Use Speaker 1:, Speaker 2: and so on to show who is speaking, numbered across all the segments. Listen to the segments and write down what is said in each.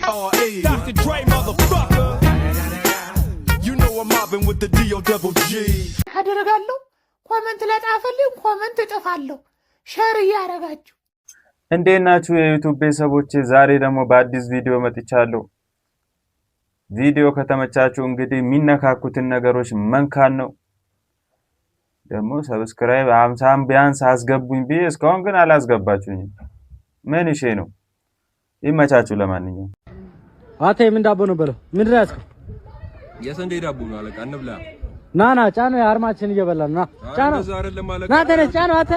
Speaker 1: Dr. Dre, motherfucker. You know I'm mobbing with the D.O. double G.
Speaker 2: አደረጋለሁ ኮሜንት ለጣፈልኝ ኮሜንት እጥፋለሁ ሼር ያረጋችሁ።
Speaker 3: እንዴት ናችሁ የዩቲዩብ ቤተሰቦች? ዛሬ ደግሞ በአዲስ ቪዲዮ መጥቻለሁ። ቪዲዮ ከተመቻችሁ እንግዲህ የሚነካኩትን ነገሮች መንካን ነው። ደግሞ ሰብስክራይብ 50 ቢያንስ አስገቡኝ ብዬ እስካሁን ግን አላስገባችሁኝም። ምን እሺ ነው? ይመቻችሁ። ለማንኛውም
Speaker 4: አቴ ምን ዳቦ ነው በለው? ምንድን ነው ያዝከው?
Speaker 5: የሰንዴ ዳቦ ነው አለቃ። እንብላ።
Speaker 4: ና ጫነው፣ አርማችን እየበላን ና ጫነው። ና ተነስ ጫነው። አንተ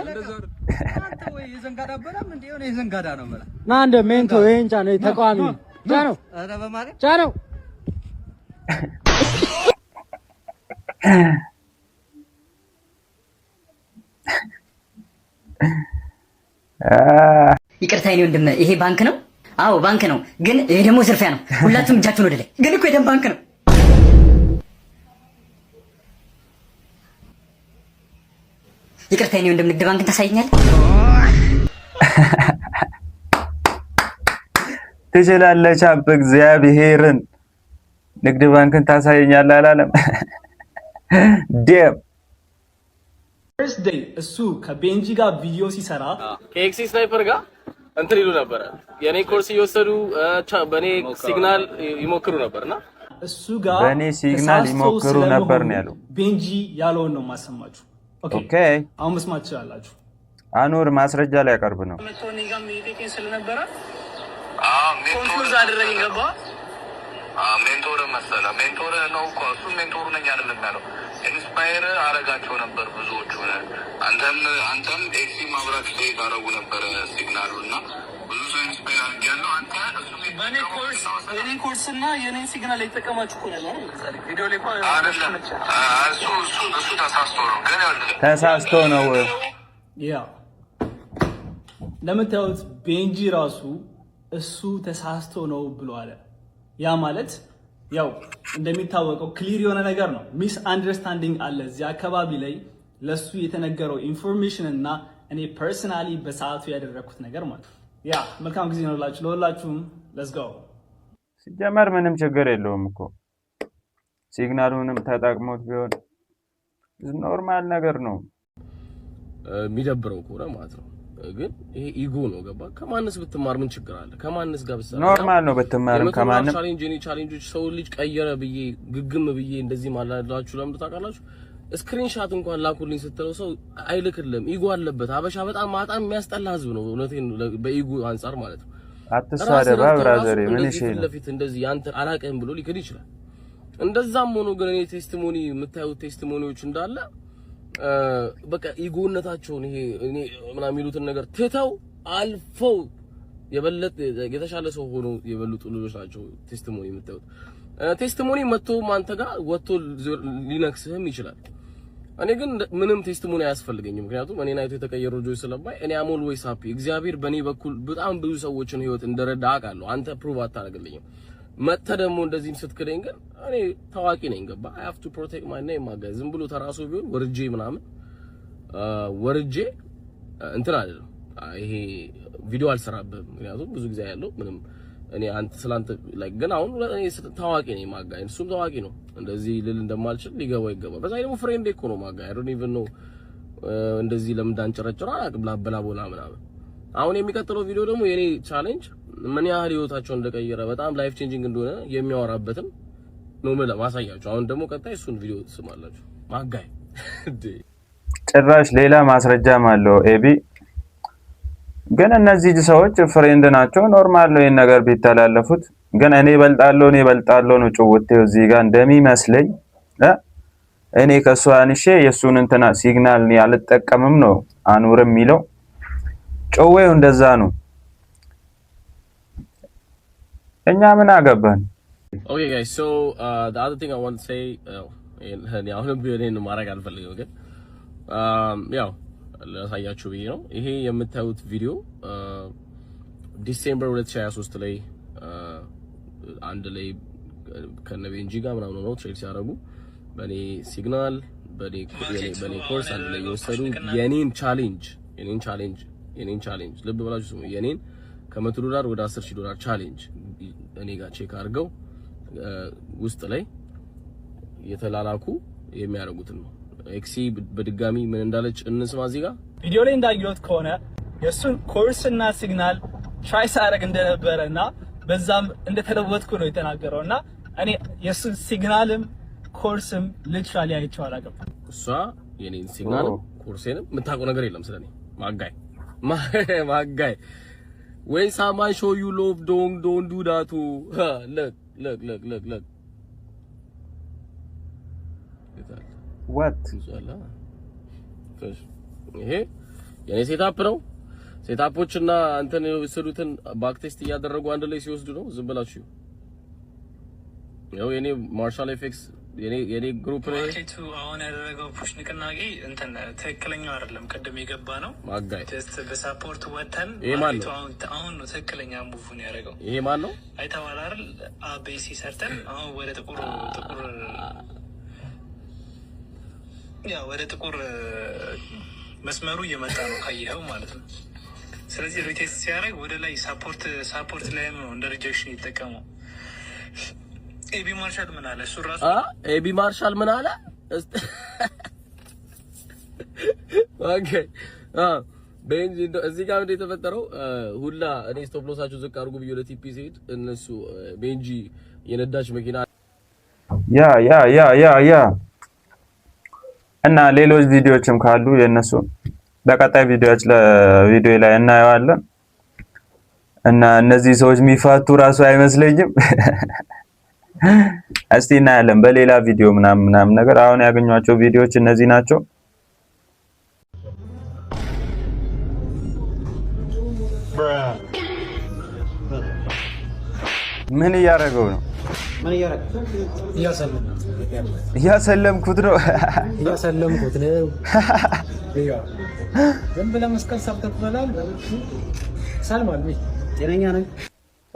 Speaker 5: ወይ የዘንጋዳ በላም እንዴ? የሆነ የዘንጋዳ ነው በላ።
Speaker 4: ና እንደ ሜንቶ ይሄን ጫነው፣ ተቃዋሚ ጫነው።
Speaker 5: ኧረ በማርያም
Speaker 4: ጫነው።
Speaker 6: ይቅርታ የኔ ወንድም፣ ይሄ ባንክ ነው? አዎ ባንክ ነው፣ ግን ይሄ ደግሞ ዝርፊያ ነው። ሁላችሁም እጃችሁን ወደ ላይ። ግን እኮ የደም ባንክ ነው። ይቅርታ የኔ ወንድም፣ ንግድ ባንክን ታሳይኛለህ?
Speaker 3: ትችላለህ። ቻፕ እግዚአብሔርን ንግድ ባንክን ታሳይኛለህ አላለም? ዴም
Speaker 7: ፈርስት ዴይ እሱ ከቤንጂ ጋር ቪዲዮ ሲሰራ
Speaker 8: ከኤክሲ ስናይፐር ጋር እንትን ይሉ ነበር። የኔ ኮርስ እየወሰዱ በኔ ሲግናል ይሞክሩ ነበርና
Speaker 7: እሱ ጋር
Speaker 3: በኔ ሲግናል ይሞክሩ ነበር ነው ያለው።
Speaker 7: ቤንጂ ያለውን ነው ማሰማችሁ።
Speaker 3: ኦኬ
Speaker 7: አሁን መስማት ትችላላችሁ።
Speaker 3: አኑር ማስረጃ ላይ ያቀርብ ነው።
Speaker 7: ሜንቶር አደረገኝ ገባ።
Speaker 9: ሜንቶር መሰለ ሜንቶር ነው እኮ እሱ ሜንቶሩ ነኝ አይደለም ያለው። ኢንስፓየር አረጋቸው ነበር ብዙዎቹ። አንተም ኤክሲ ማብራት ላይ ታረጉ ነበር ሲግናሉ እና ብዙ ሰው ኢንስፓየር አድርጊያለሁ። አንተ
Speaker 7: በኔ ኮርስ የኔ ኮርስ እና የኔ ሲግናል ላይ ተጠቀማችሁ እኮ ነው ቪዲዮ ላይ
Speaker 9: አይደለም። እሱ ተሳስቶ ነው ግን
Speaker 3: ተሳስቶ ነው።
Speaker 7: ያ ለምታዩት ቤንጂ ራሱ እሱ ተሳስቶ ነው ብሎ አለ። ያ ማለት ያው እንደሚታወቀው ክሊር የሆነ ነገር ነው። ሚስ አንደርስታንዲንግ አለ እዚህ አካባቢ ላይ ለሱ የተነገረው ኢንፎርሜሽን እና እኔ ፐርሰናሊ በሰዓቱ ያደረኩት ነገር ማለት ያ መልካም ጊዜ ነው ለሁላችሁም። ሌትስ ጎ።
Speaker 3: ሲጀመር ምንም ችግር የለውም እኮ ሲግናሉንም ተጠቅሞት ቢሆን ኖርማል ነገር ነው።
Speaker 8: የሚደብረው ከሆነ ማለት ነው። ግን ይሄ ኢጎ ነው ገባ። ከማንስ ብትማር ምን ችግር አለ? ከማንስ ጋር ብትሰራ
Speaker 3: ኖርማል ነው። ብትማርም ከማንም
Speaker 8: ቻሌንጆች ሰው ልጅ ቀየረ ብዬ ግግም ብዬ እንደዚህ ማላላችሁ ለምን ታውቃላችሁ? ስክሪንሻት እንኳን ላኩልኝ ስትለው ሰው አይልክልም። ኢጎ አለበት። አበሻ በጣም የሚያስጠላ ህዝብ ነው። እውነቴን በኢጎ አንፃር ማለት ነው።
Speaker 3: አትሳደባ ብራዘር። ምን እሺ ነው
Speaker 8: ለፊት እንደዚህ አንተ አላቀም ብሎ ሊክድ ይችላል። እንደዛም ሆኖ ግን እኔ ቴስቲሞኒ የምታዩት ቴስቲሞኒዎች እንዳለ በቃ ኢጎነታቸውን ይሄ እኔ ምናምን የሚሉትን ነገር ትተው አልፈው የበለጠ የተሻለ ሰው ሆኖ የበሉት ልጆች ናቸው። ቴስቲሞኒ የምታዩት ቴስቲሞኒ መጥቶ አንተ ጋር ወጥቶ ሊነክስህም ይችላል። እኔ ግን ምንም ቴስቲሞኒ አያስፈልገኝም። ምክንያቱም እኔ ናይቶ የተቀየሩ ልጆች ስለማይ እኔ አሞል ወይ ሳፒ እግዚአብሔር በኔ በኩል በጣም ብዙ ሰዎችን ህይወት እንደረዳ አውቃለሁ። አንተ ፕሩቭ አታደርግልኝም። መጥተ ደግሞ እንደዚህም ስትክደኝ ግን እኔ ታዋቂ ነኝ ገባ። I have to protect my name ማጋይ ዝም ብሎ ተራሶ ቢሆን ወርጄ ምናምን ወርጄ እንትን አይደለም። ይሄ ቪዲዮ አልሰራብህም። ምክንያቱም ብዙ ጊዜ ያለው ምንም እኔ አንተ ስላንተ ላይክ ግን አሁን እኔ ታዋቂ ነኝ ማጋይ እሱም ታዋቂ ነው። እንደዚህ ልል እንደማልችል ሊገባው ይገባል። በዛ ደግሞ ፍሬንድ እኮ ነው ማጋይ I don't even know እንደዚህ ለምን ዳንጨረጨራ አላቅም ላበላቦላ ምናምን። አሁን የሚቀጥለው ቪዲዮ ደግሞ የኔ ቻሌንጅ ምን ያህል ህይወታቸውን እንደቀየረ በጣም ላይፍ ቼንጂንግ እንደሆነ የሚያወራበትም ነው ማሳያችሁ። አሁን ደግሞ ቀጣይ እሱን ቪዲዮ ትስማላችሁ። ማጋይ
Speaker 3: ጭራሽ ሌላ ማስረጃም አለው። ኤቢ ግን እነዚህ ሰዎች ፍሬንድ ናቸው። ኖርማል ነው ይሄን ነገር ቢተላለፉት። ግን እኔ በልጣለሁ ነው ጭውቴው እዚህ ጋር እንደሚመስለኝ። እኔ ከሱ አንሼ የሱን እንትና ሲግናል ያልተጠቀምም ነው አኑር የሚለው ጭዌው እንደዛ ነው። እኛ ምን አገባን?
Speaker 8: Okay guys, so the other thing I want to say አሁንም ቢሆን ማድረግ አልፈልግም ግን ያው ለሳያችሁ ብዬ ነው። ይሄ የምታዩት ቪዲዮ ዲሴምበር 2023 ላይ አንድ ላይ ከነቤንጂ ጋር ምናምን ነው ትሬድ ሲያደርጉ በኔ ሲግናል በኔ ኮርስ አንድ ላይ የወሰዱ የኔን ቻሌንጅ ልብ ብላችሁ ስሙ። የኔን ከ$100 ወደ $10,000 ቻሌንጅ እኔ ጋር ቼክ አድርገው ውስጥ ላይ የተላላኩ የሚያደርጉትን ነው። ኤክሲ በድጋሚ ምን እንዳለች እንስማ። እዚህ ጋር
Speaker 7: ቪዲዮ ላይ እንዳየሁት ከሆነ የሱን ኮርስና ሲግናል ትራይ ሳደርግ እንደነበረና በዛም እንደተለወጥኩ ነው የተናገረውና እኔ የሱን ሲግናልም ኮርስም ሊትራሊ አይቼው አላውቅም።
Speaker 8: እሷ የኔን ሲግናልም ኮርሴንም የምታውቀው ነገር የለም ስለኔ ማጋይ ወይ ሳማይ ሾው ዩ ሎቭ ዶንት ዱ ዳቱ look
Speaker 3: what
Speaker 8: ይሄ የኔ ሴታፕ ነው። ሴታፖችና አንተን የወሰዱትን ባክ ቴስት እያደረጉ አንድ ላይ ሲወስዱ ነው። ዝም ብላችሁ ያው የኔ ማርሻል ኤፌክስ የኔ ግሩፕ ነው።
Speaker 7: ማርኬቱ አሁን ያደረገው ፑሽ ንቅናቄ እንትን ትክክለኛው አይደለም። ቅድም የገባ ነው
Speaker 8: ማጋይ
Speaker 7: ጀስት በሳፖርት ወተን
Speaker 8: ማርኬቱ
Speaker 7: አሁን ነው ትክክለኛ ሙቭን ያደረገው።
Speaker 8: ይሄ ማን ነው
Speaker 7: አይተዋል አይደል? አቤሲ ሰርተን አሁን ወደ ጥቁር ወደ ጥቁር መስመሩ እየመጣ ነው ካየኸው ማለት ነው። ስለዚህ ሪቴስት ሲያደርግ ወደ ላይ ሳፖርት ላይ ነው እንደ ሪጀክሽን ይጠቀመው። ኤቢ ማርሻል ምን አለ? እሱ ራሱ
Speaker 8: ኤቢ ማርሻል ምን አለ? ኦኬ ቤንጂ እዚህ ጋር እንደ የተፈጠረው ሁላ እኔ ስቶፕ ሎሳችሁ ዝቅ አድርጉ ብዬ ወደ ቲፒ ሲሄድ እነሱ ቤንጂ የነዳች መኪና
Speaker 3: ያ እና ሌሎች ቪዲዮዎችም ካሉ የነሱ በቀጣይ ቪዲዮ ላይ እናየዋለን። እና እነዚህ ሰዎች የሚፋቱ ራሱ አይመስለኝም። እስቲ እናያለን በሌላ ቪዲዮ ምናምን ነገር። አሁን ያገኟቸው ቪዲዮዎች እነዚህ ናቸው። ምን እያደረገው ነው? እያሰለምኩት ነው።
Speaker 4: ዝም ብለህ መስቀል ሰብከት በላል ሰልማል ጤነኛ ነኝ።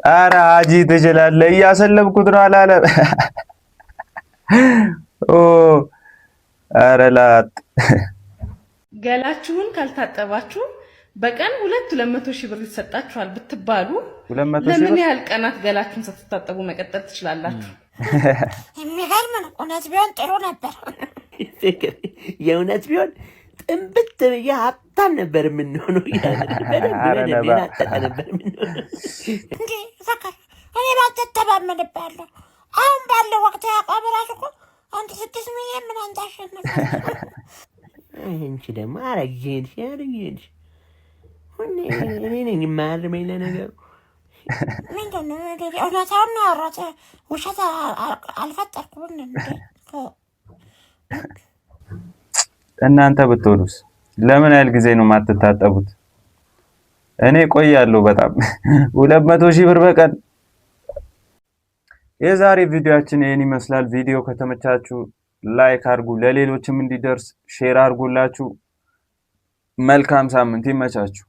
Speaker 3: ኧረ አጂ ትችላለህ። እያሰለምኩት ነው አላለም። ኧረ ላጥ
Speaker 2: ገላችሁን ካልታጠባችሁ በቀን 200 ሺህ ብር ይሰጣችኋል ብትባሉ
Speaker 3: 200 ሺህ
Speaker 2: ለምን ያህል ቀናት ገላችሁን ስትታጠቡ መቀጠል ትችላላችሁ?
Speaker 10: የሚገርም ነው። እውነት ቢሆን ጥሩ ነበር።
Speaker 11: የእውነት ቢሆን ጥንብት ብዬ ሀብታም ነበር የምንሆነው። በደንብ ናጠቀ ነበር የምንሆነው።
Speaker 10: እንዴ ፈከር እኔ ባልተተማመንባለሁ። አሁን ባለው ወቅት ያቋም ራሱ እኮ 6 ሚሊዮን ምን አንታሸንፍ።
Speaker 11: አንቺ ደግሞ አረግሽ እኔ ነኝ የማያርመኝ ለነገሩ።
Speaker 10: ምንድን ነው እውነታውን ነው ያወራሁት፣ ውሸት አልፈጠርኩም።
Speaker 3: እናንተ ብትሆኑስ ለምን ያህል ጊዜ ነው የማትታጠቡት? እኔ ቆያለሁ በጣም 200 ሺህ ብር በቀን። የዛሬ ቪዲዮአችን ይሄን ይመስላል። ቪዲዮ ከተመቻችሁ ላይክ አድርጉ፣ ለሌሎችም እንዲደርስ ሼር አድርጉላችሁ። መልካም ሳምንት፣ ይመቻችሁ።